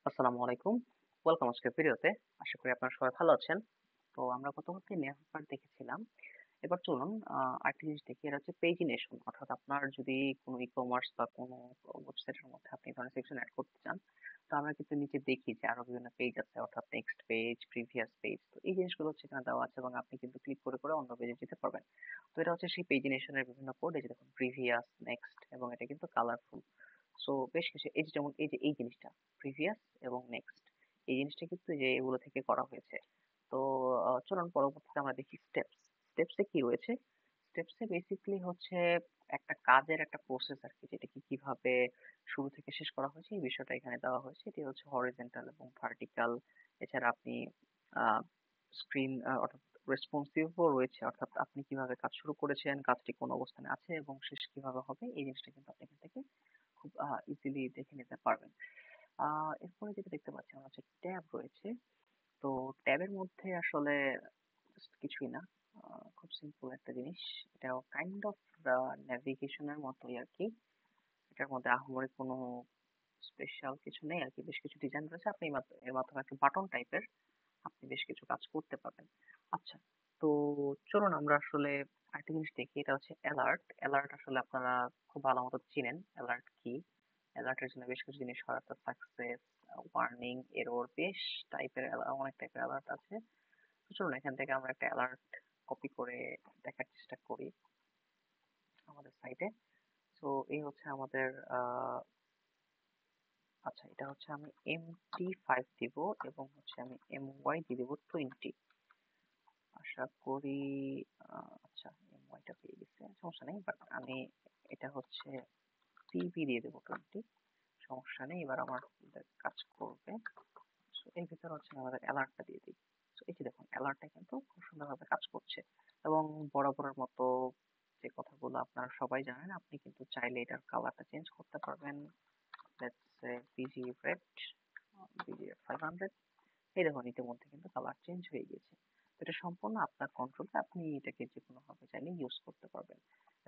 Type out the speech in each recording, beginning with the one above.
আসসালামু আলাইকুম। ওয়েলকাম আজকের ভিডিওতে। আশা করি আপনারা সবাই ভালো আছেন। তো আমরা গতকালকে নেভার পার্ট দেখেছিলাম। এবার চলুন আরেকটা জিনিস দেখি। এটা হচ্ছে পেজিনেশন। অর্থাৎ আপনার যদি কোনো ই-কমার্স বা কোনো ওয়েবসাইটের মধ্যে আপনি এই ধরনের সেকশন এড করতে চান, তো আমরা কিন্তু নিচে দেখি যে আরো বিভিন্ন পেজ আছে। অর্থাৎ নেক্সট পেজ, প্রিভিয়াস পেজ। তো এই জিনিসগুলো হচ্ছে এখানে দেওয়া আছে এবং আপনি কিন্তু ক্লিক করে অন্য পেজে যেতে পারবেন। তো এটা হচ্ছে সেই পেজিনেশনের বিভিন্ন কোড। এই যে দেখুন প্রিভিয়াস, নেক্সট এবং এটা কিন্তু কালারফুল। সো বেশ কিছু এই যে যেমন এই জিনিসটা প্রিভিয়াস এবং নেক্সট এই জিনিসটা কিন্তু এই যে এগুলো থেকে করা হয়েছে। তো চলুন পরবর্তীতে আমরা দেখি স্টেপসে কি রয়েছে। স্টেপসে বেসিক্যালি হচ্ছে একটা কাজের একটা প্রসেস আর কি, যেটাকে কিভাবে শুরু থেকে শেষ করা হয়েছে এই বিষয়টা এখানে দেওয়া হয়েছে। এটি হচ্ছে হরিজন্টাল এবং ভার্টিক্যাল। এছাড়া আপনি স্ক্রিন অর্থাৎ রেসপন্সিভও রয়েছে, অর্থাৎ আপনি কিভাবে কাজ শুরু করেছেন, কাজটি কোন অবস্থানে আছে এবং শেষ কিভাবে হবে এই জিনিসটা কিন্তু আপনি এখান থেকে খুব ইজিলি দেখে নিতে পারবেন। এরপরে যেটা দেখতে পাচ্ছি আমরা হচ্ছে ট্যাব রয়েছে। তো ট্যাবের মধ্যে আসলে just কিছুই না, খুব সিম্পল একটা জিনিস। এটাও কাইন্ড অফ ন্যাভিগেশনের মতোই আর কি। এটার মধ্যে আহামরি কোনো স্পেশাল কিছু নেই আর কি। বেশ কিছু ডিজাইন রয়েছে, আপনি এর মাধ্যমে একটা বাটন টাইপের আপনি বেশ কিছু কাজ করতে পারবেন। আচ্ছা, তো চলুন আমরা আসলে আরেকটা জিনিস দেখি। এটা হচ্ছে অ্যালার্ট। অ্যালার্ট আসলে আপনারা খুব ভালো মতো চিনেন অ্যালার্ট কি। অ্যালার্টের জন্য বেশ কিছু জিনিস হয়, অর্থাৎ সাকসেস, ওয়ার্নিং, এরর, বেশ টাইপের অনেক টাইপের অ্যালার্ট আছে। তো চলুন এখান থেকে আমরা একটা অ্যালার্ট কপি করে দেখার চেষ্টা করি আমাদের সাইটে। তো এই হচ্ছে আমাদের আচ্ছা, এটা হচ্ছে আমি MT5 দিব এবং হচ্ছে আমি MY দিয়ে দেবো 20। আশা করি আচ্ছা MY টা পেয়ে গেছে, সমস্যা নেই। বাট আমি এটা হচ্ছে PB দিয়ে দেবো 20, সমস্যা নেই। এবার আমার কাজ করবে। সো এর ভিতর হচ্ছে আমাদের অ্যালার্টটা দিয়ে দিই। সো এই যে দেখুন অ্যালার্টটা কিন্তু খুব সুন্দরভাবে কাজ করছে এবং বরাবরের মতো যে কথাগুলো আপনারা সবাই জানেন, আপনি কিন্তু চাইলে এটার কালারটা চেঞ্জ করতে পারবেন। Let's say busy red, BGF 500। এই দেখুন ইতিমধ্যে কিন্তু কালার চেঞ্জ হয়ে গেছে। তো এটা সম্পূর্ণ আপনার কন্ট্রোলে, আপনি এটাকে যে কোনো ভাবে চাইলে ইউজ করতে পারবেন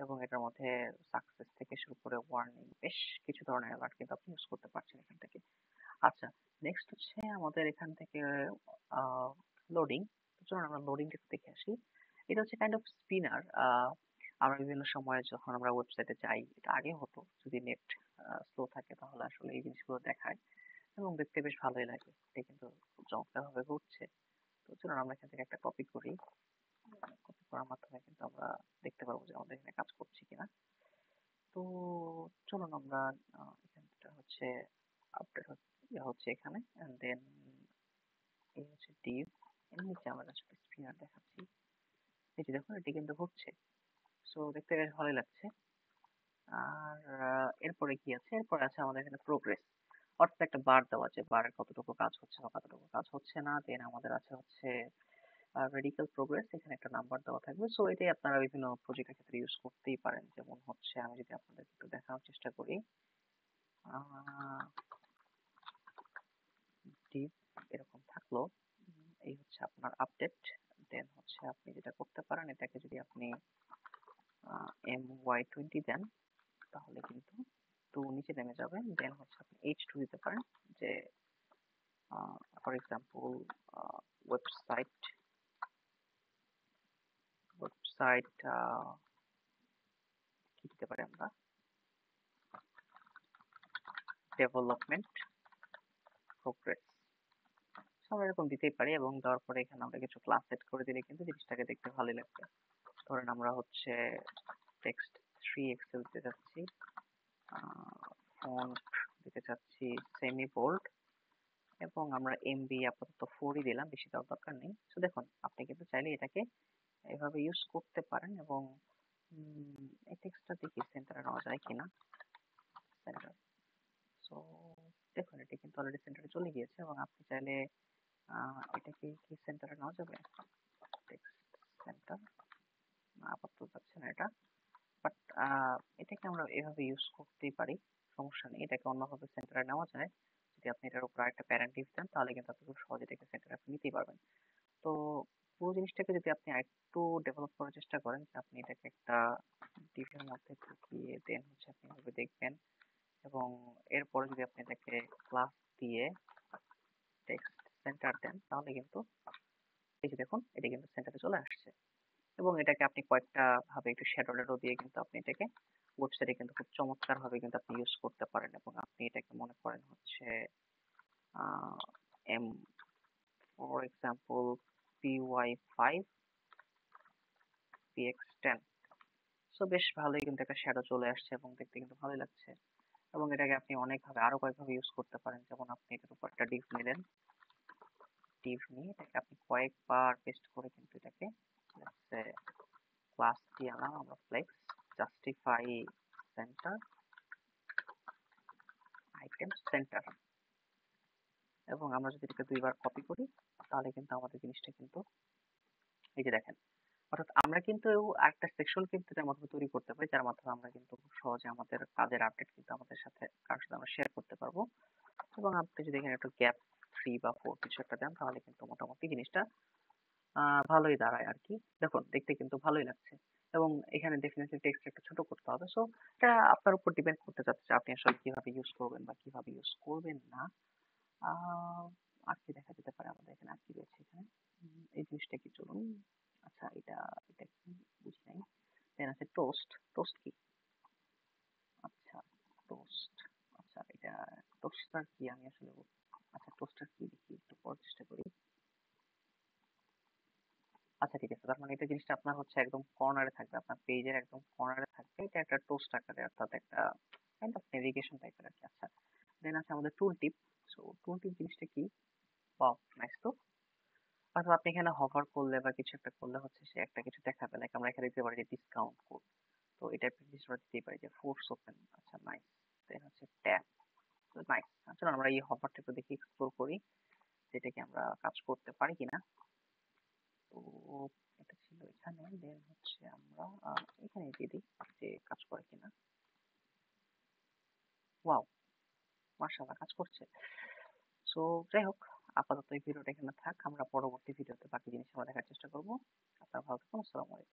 এবং এটার মধ্যে সাকসেস থেকে শুরু করে ওয়ার্নিং বেশ কিছু ধরনের অ্যালার্ট কিন্তু আপনি ইউজ করতে পারছেন এখান থেকে। আচ্ছা, নেক্সট হচ্ছে আমাদের এখান থেকে লোডিং। চলুন আমরা লোডিংটা একটু দেখে আসি। এটা হচ্ছে কাইন্ড অফ স্পিনার। আমরা বিভিন্ন সময় যখন আমরা ওয়েবসাইটে যাই, এটা আগে হতো যদি নেট স্লো থাকে তাহলে আসলে এই জিনিসগুলো দেখায় এবং দেখতে বেশ ভালোই লাগে। এটা কিন্তু খুব চমৎকার ভাবে ঘুরছে। তো চলুন আমরা এখান থেকে একটা কপি করি। কপি করার মাধ্যমে কিন্তু আমরা দেখতে পারবো যে আমাদের এখানে কাজ করছে কিনা। তো চলুন আমরা এখানটা হচ্ছে আপডেট হচ্ছে এখানে, এন্ড দেন এই হচ্ছে ডিভ। এর নিচে আমরা একটা স্পিনার দেখাচ্ছি। এই যে দেখুন এটি কিন্তু ঘুরছে। সো দেখতে বেশ ভালোই লাগছে। আর এরপরে কি আছে, এরপরে আছে আমাদের এখানে প্রোগ্রেস। অর্থাৎ একটা বার দেওয়া আছে, বারের কতটুকু কাজ হচ্ছে বা কতটুকু কাজ হচ্ছে না। দেন আমাদের আছে হচ্ছে রেডিক্যাল প্রোগ্রেস। এখানে একটা নাম্বার দেওয়া থাকবে। সো এটাই আপনারা বিভিন্ন প্রজেক্টের ক্ষেত্রে ইউজ করতেই পারেন। যেমন হচ্ছে আমি যদি আপনাদের একটু দেখানোর চেষ্টা করি, ডিপ এরকম থাকলো। এই হচ্ছে আপনার আপডেট। দেন হচ্ছে আপনি যেটা করতে পারেন, এটাকে যদি আপনি MY20 দেন তাহলে কিন্তু একটু নিচে নেমে যাবে। দেন হচ্ছে আপনি H2 দিতে পারেন, যে ফর এক্সাম্পল ওয়েবসাইট ওয়েবসাইট কি দিতে পারি আমরা, ডেভেলপমেন্ট প্রোগ্রেস। আমরা এরকম দিতেই পারি এবং দেওয়ার পরে এখানে আমরা কিছু ক্লাস সেট করে দিলে কিন্তু জিনিসটাকে দেখতে ভালোই লাগবে। ধরেন আমরা হচ্ছে টেক্সট 3 এক্সেল দিতে চাচ্ছি, ফন্ট দিতে চাচ্ছি সেমি বোল্ড এবং আমরা এমবি আপাতত 4ই দিলাম, বেশি দেওয়ার দরকার নেই। তো দেখুন আপনি কিন্তু চাইলে এটাকে এভাবে ইউজ করতে পারেন এবং এই টেক্সটটা দেখি সেন্টারে নেওয়া যায় কিনা। সেন্টার। সো দেখুন এটি কিন্তু অলরেডি সেন্টারে চলে গিয়েছে এবং আপনি চাইলে এটাকে কি সেন্টারে নেওয়া যাবে, টেক্সট সেন্টার, আপাতত যাচ্ছে না এটা। বাট এটাকে আমরা এভাবে ইউজ করতেই পারি, সমস্যা নেই। এটাকে অন্যভাবে সেন্টারে নেওয়া যায়। যদি আপনি এটার উপর একটা প্যারেন্ট ডিভ দেন তাহলে কিন্তু আপনি খুব সহজে এটাকে সেন্টারে আপনি নিতেই পারবেন। তো পুরো জিনিসটাকে যদি আপনি আরেকটু ডেভেলপ করার চেষ্টা করেন, যে আপনি এটাকে একটা ডিভের মধ্যে ঢুকিয়ে দেন হচ্ছে আপনি এভাবে দেখবেন এবং এরপরে যদি আপনি এটাকে ক্লাস দিয়ে টেক্সট সেন্টার দেন তাহলে কিন্তু এই যে দেখুন এটা কিন্তু সেন্টারে চলে আসছে। এবং এটাকে আপনি কয়েকটা ভাবে একটু শ্যাডো ট্যাডো দিয়ে কিন্তু আপনি এটাকে ওয়েবসাইটে কিন্তু খুব চমৎকার ভাবে কিন্তু আপনি ইউজ করতে পারেন। এবং আপনি এটাকে মনে করেন হচ্ছে M for example py5 px10, so বেশ ভালোই কিন্তু একটা শ্যাডো চলে আসছে এবং দেখতে কিন্তু ভালোই লাগছে। এবং এটাকে আপনি অনেকভাবে আরো কয়েকভাবে ইউজ করতে পারেন। যেমন আপনি এটার উপর একটা ডিভ নিলেন, ডিভ নিয়ে এটাকে আপনি কয়েকবার পেস্ট করে কিন্তু এটাকে ক্লাস দিয়ে আনলাম আমরা flakes justify centre item centre. এবং আমরা যদি এটাকে দুইবার কপি করি তাহলে কিন্তু আমাদের জিনিসটা কিন্তু এই যে দেখেন, অর্থাৎ আমরা কিন্তু একটা সেকশন কিন্তু এটার মাধ্যমে তৈরি করতে পারি, যার মাধ্যমে আমরা কিন্তু খুব সহজে আমাদের কাজের আপডেট কিন্তু আমাদের সাথে কারোর সাথে আমরা শেয়ার করতে পারবো। এবং আপনি যদি এখানে একটু গ্যাপ 3 বা 4 কিছু একটা দেন তাহলে কিন্তু মোটামুটি জিনিসটা ভালোই দাঁড়ায় আর কি। দেখুন দেখতে কিন্তু ভালোই লাগছে। এবং এখানে ডেফিনেটলি টেক্সট একটু ছোট করতে হবে। সো এটা আপনার উপর ডিপেন্ড করতে চাচ্ছে আপনি আসলে কিভাবে ইউজ করবেন বা কিভাবে ইউজ করবেন না। আহ আর কি দেখা যেতে পারে আমাদের এখানে, আর কি রয়েছে এখানে, এই জিনিসটা কি, চলুন। আচ্ছা এটা এটা কি বুঝি নাই। দেন আছে টোস্ট। টোস্ট কি? আচ্ছা টোস্ট, আচ্ছা এটা টোস্টার কি আমি আসলে আচ্ছা টোস্টার কি দেখি একটু পড়ার চেষ্টা করি। আচ্ছা ঠিক আছে, তার মানে এটা জিনিসটা আপনার হচ্ছে একদম কর্নারে থাকবে, আপনার পেজের একদম কর্নারে থাকবে। এটা একটা টোস্ট আকারে, অর্থাৎ একটা কাইন্ড অফ নেভিগেশন টাইপের আর কি। আচ্ছা দেন আছে আমাদের টুল টিপ। সো টুল টিপ জিনিসটা কি? ওয়াও নাইস তো। অথবা আপনি এখানে হভার করলে বা কিছু একটা করলে হচ্ছে সে একটা কিছু দেখাবে, লাইক আমরা এখানে দিতে পারি যে ডিসকাউন্ট কোড। তো এটা জিনিস আমরা দিতে পারি যে ফোর্স ওপেন। আচ্ছা নাইস। দেন হচ্ছে ট্যাব। নাইস। আচ্ছা আমরা এই হভারটা একটু দেখি এক্সপ্লোর করি যেটা কি আমরা কাজ করতে পারি কিনা। তো এটা ছিল এখানে, দেন হচ্ছে আমরা এখানে দিয়ে দিই যে কাজ করে কিনা। ওয়াও মাশাআল্লাহ কাজ করছে। সো যাই হোক, আপাতত এই ভিডিওটা এখানে থাক, আমরা পরবর্তী ভিডিওতে বাকি জিনিস আমরা দেখার চেষ্টা করব। আপনারা ভালো থাকুন, আসসালামু আলাইকুম।